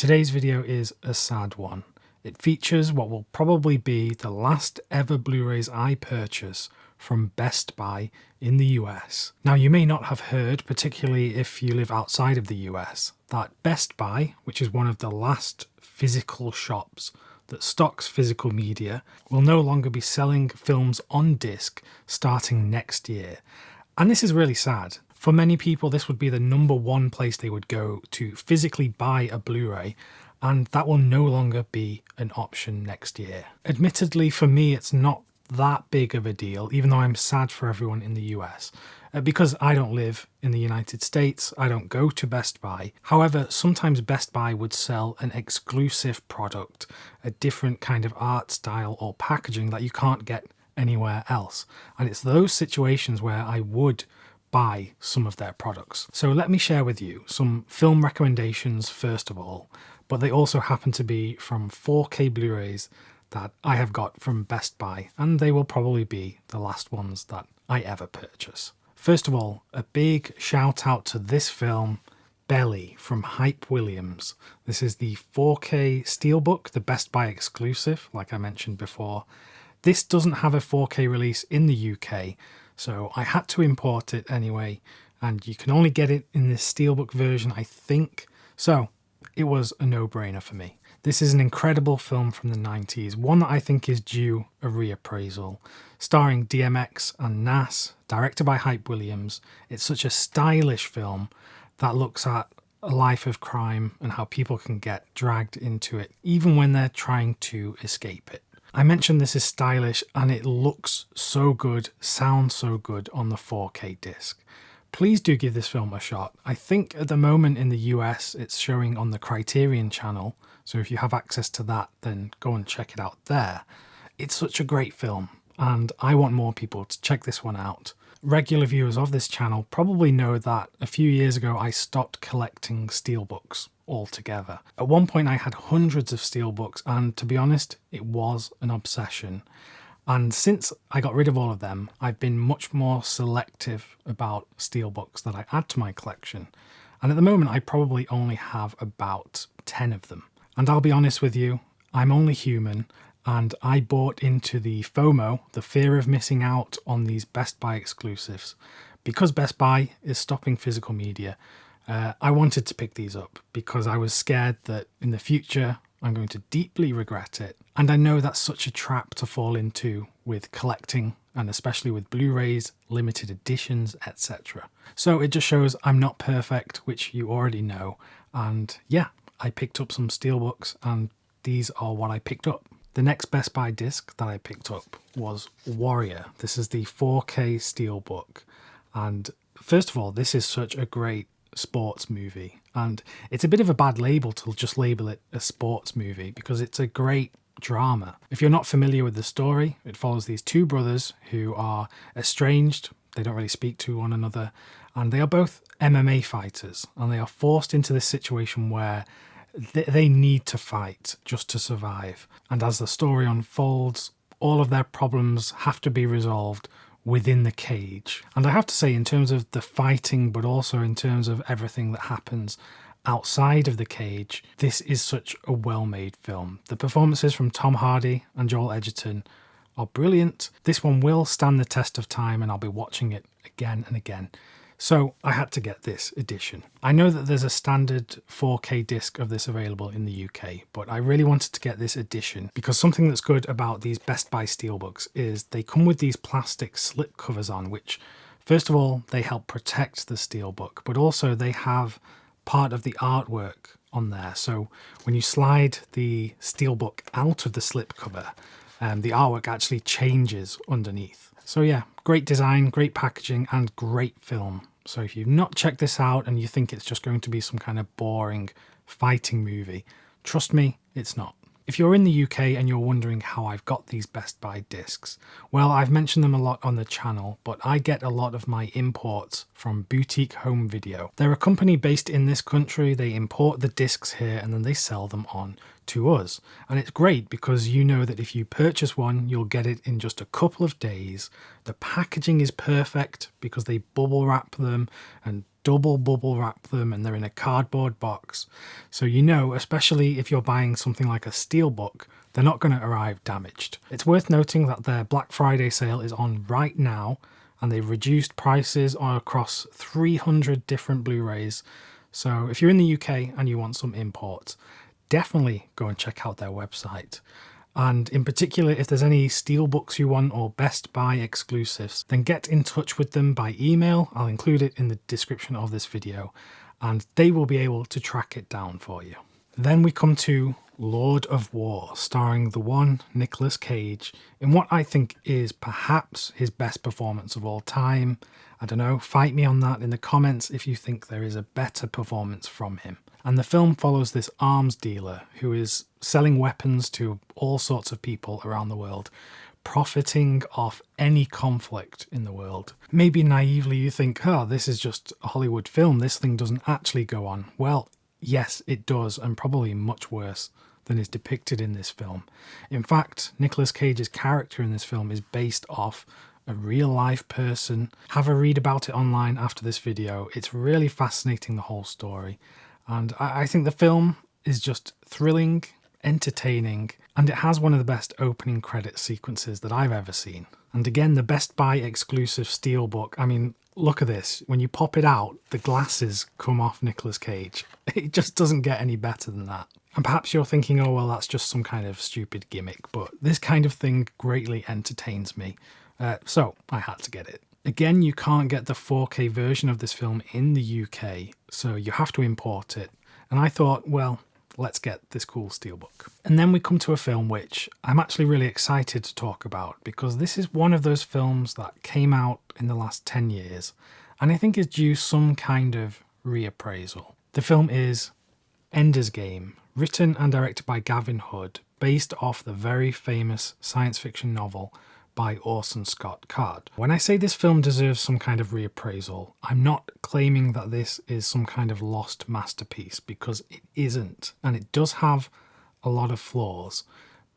Today's video is a sad one. It features what will probably be the last ever Blu-rays I purchase from Best Buy in the US. Now, you may not have heard, particularly if you live outside of the US, that Best Buy, which is one of the last physical shops that stocks physical media, will no longer be selling films on disc starting next year. And this is really sad. For many people, this would be the number one place they would go to physically buy a Blu-ray, and that will no longer be an option next year. Admittedly, for me, it's not that big of a deal, even though I'm sad for everyone in the US. Because I don't live in the United States, I don't go to Best Buy. However, sometimes Best Buy would sell an exclusive product, a different kind of art style or packaging that you can't get anywhere else. And it's those situations where I would buy some of their products. So let me share with you some film recommendations first of all, but they also happen to be from 4K Blu-rays that I have got from Best Buy, and they will probably be the last ones that I ever purchase. First of all, a big shout out to this film, Belly, from Hype Williams. This is the 4K steelbook, the Best Buy exclusive, like I mentioned before. This doesn't have a 4K release in the UK, so I had to import it anyway, and you can only get it in this steelbook version, I think. So it was a no-brainer for me. This is an incredible film from the 90s, one that I think is due a reappraisal. Starring DMX and Nas, directed by Hype Williams, it's such a stylish film that looks at a life of crime and how people can get dragged into it, even when they're trying to escape it. I mentioned this is stylish, and it looks so good, sounds so good on the 4K disc. Please do give this film a shot. I think at the moment in the US it's showing on the Criterion channel, so if you have access to that, then go and check it out there. It's such a great film, and I want more people to check this one out. Regular viewers of this channel probably know that a few years ago I stopped collecting steelbooks altogether. At one point I had hundreds of steelbooks, and to be honest, it was an obsession. And since I got rid of all of them, I've been much more selective about steelbooks that I add to my collection. And at the moment, I probably only have about 10 of them. And I'll be honest with you, I'm only human, and I bought into the FOMO, the fear of missing out on these Best Buy exclusives. Because Best Buy is stopping physical media, I wanted to pick these up because I was scared that in the future, I'm going to deeply regret it. And I know that's such a trap to fall into with collecting, and especially with Blu-rays, limited editions, etc. So it just shows I'm not perfect, which you already know. And yeah, I picked up some steelbooks, and these are what I picked up. The next Best Buy disc that I picked up was Warrior. This is the 4K steelbook. And first of all, this is such a great sports movie, and it's a bit of a bad label to just label it a sports movie because it's a great drama. If you're not familiar with the story, it follows these two brothers who are estranged, they don't really speak to one another, and they are both MMA fighters, and they are forced into this situation where they need to fight just to survive. And as the story unfolds, all of their problems have to be resolved within the cage. And I have to say, in terms of the fighting, but also in terms of everything that happens outside of the cage, this is such a well-made film. The performances from Tom Hardy and Joel Edgerton are brilliant. This one will stand the test of time, and I'll be watching it again and again. So I had to get this edition. I know that there's a standard 4K disc of this available in the UK, but I really wanted to get this edition because something that's good about these Best Buy steelbooks is they come with these plastic slip covers on, which first of all, they help protect the steelbook, but also they have part of the artwork on there. So when you slide the steelbook out of the slip cover, the artwork actually changes underneath. So yeah, great design, great packaging, and great film. So if you've not checked this out and you think it's just going to be some kind of boring fighting movie, trust me, it's not. If you're in the UK and you're wondering how I've got these Best Buy discs, well, I've mentioned them a lot on the channel, but I get a lot of my imports from Boutique Home Video. They're a company based in this country. They import the discs here and then they sell them on to us. And it's great because you know that if you purchase one, you'll get it in just a couple of days. The packaging is perfect because they bubble wrap them and double bubble wrap them and they're in a cardboard box. So you know, especially if you're buying something like a steelbook, they're not going to arrive damaged. It's worth noting that their Black Friday sale is on right now, and they've reduced prices across 300 different Blu-rays. So if you're in the UK and you want some imports, definitely go and check out their website. And in particular, if there's any steelbooks you want or Best Buy exclusives, then get in touch with them by email. I'll include it in the description of this video, and they will be able to track it down for you. Then we come to Lord of War, starring the one Nicolas Cage, in what I think is perhaps his best performance of all time. I don't know, fight me on that in the comments if you think there is a better performance from him. And the film follows this arms dealer who is selling weapons to all sorts of people around the world, profiting off any conflict in the world. Maybe naively you think, oh, this is just a Hollywood film, this thing doesn't actually go on. Well, yes, it does, and probably much worse than is depicted in this film. In fact, Nicolas Cage's character in this film is based off a real-life person. Have a read about it online after this video. It's really fascinating, the whole story. And I think the film is just thrilling, entertaining, and it has one of the best opening credit sequences that I've ever seen. And again, the Best Buy exclusive steelbook. I mean, look at this. When you pop it out, the glasses come off Nicolas Cage. It just doesn't get any better than that. And perhaps you're thinking, oh, well, that's just some kind of stupid gimmick, but this kind of thing greatly entertains me. So I had to get it. Again, you can't get the 4K version of this film in the UK, so you have to import it. And I thought, well, let's get this cool steelbook. And then we come to a film which I'm actually really excited to talk about, because this is one of those films that came out in the last 10 years, and I think is due some kind of reappraisal. The film is Ender's Game, written and directed by Gavin Hood, based off the very famous science fiction novel by Orson Scott Card. When I say this film deserves some kind of reappraisal, I'm not claiming that this is some kind of lost masterpiece, because it isn't, and it does have a lot of flaws,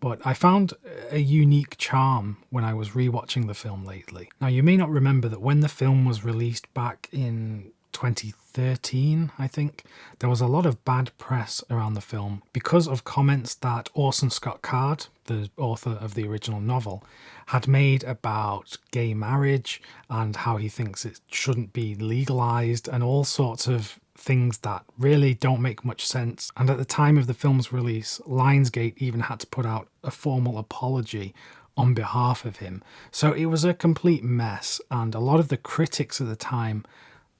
but I found a unique charm when I was rewatching the film lately. Now, you may not remember that when the film was released back in 2013, I think, there was a lot of bad press around the film because of comments that Orson Scott Card, the author of the original novel, had made about gay marriage and how he thinks it shouldn't be legalized and all sorts of things that really don't make much sense. And at the time of the film's release, Lionsgate even had to put out a formal apology on behalf of him. So it was a complete mess, and a lot of the critics at the time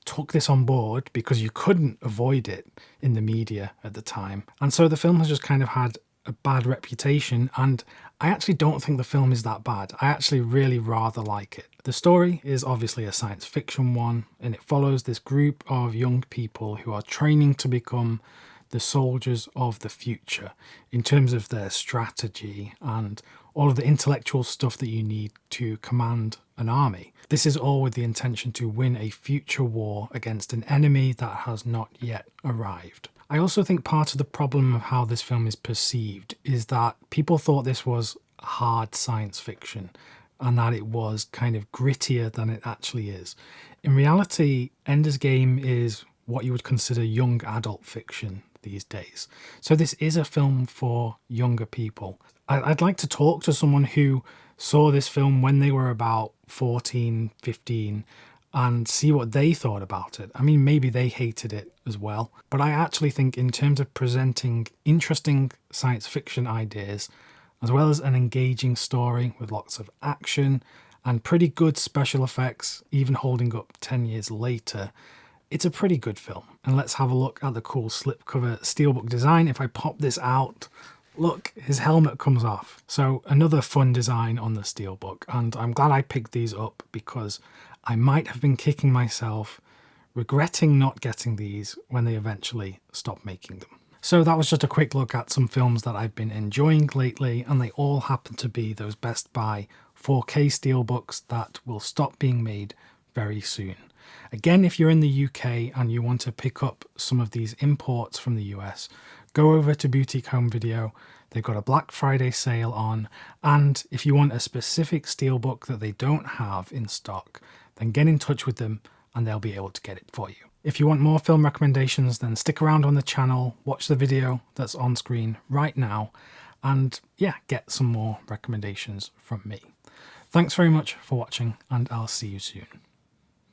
took this on board because you couldn't avoid it in the media at the time. And so the film has just kind of had a bad reputation, and I actually don't think the film is that bad. I actually really rather like it. The story is obviously a science fiction one, and it follows this group of young people who are training to become the soldiers of the future in terms of their strategy and all of the intellectual stuff that you need to command an army. This is all with the intention to win a future war against an enemy that has not yet arrived. I also think part of the problem of how this film is perceived is that people thought this was hard science fiction and that it was kind of grittier than it actually is. In reality, Ender's Game is what you would consider young adult fiction these days. So this is a film for younger people. I'd like to talk to someone who saw this film when they were about 14, 15 and see what they thought about it. I mean, maybe they hated it as well, but I actually think in terms of presenting interesting science fiction ideas, as well as an engaging story with lots of action and pretty good special effects, even holding up 10 years later, it's a pretty good film. And let's have a look at the cool slipcover steelbook design. If I pop this out, look, his helmet comes off. So another fun design on the steelbook, and I'm glad I picked these up because I might have been kicking myself, regretting not getting these when they eventually stopped making them. So that was just a quick look at some films that I've been enjoying lately, and they all happen to be those Best Buy 4K steelbooks that will stop being made very soon. Again, if you're in the UK and you want to pick up some of these imports from the US, go over to Boutique Home Video. They've got a Black Friday sale on, and if you want a specific steelbook that they don't have in stock, then get in touch with them and they'll be able to get it for you. If you want more film recommendations, then stick around on the channel, watch the video that's on screen right now, and yeah, get some more recommendations from me. Thanks very much for watching, and I'll see you soon.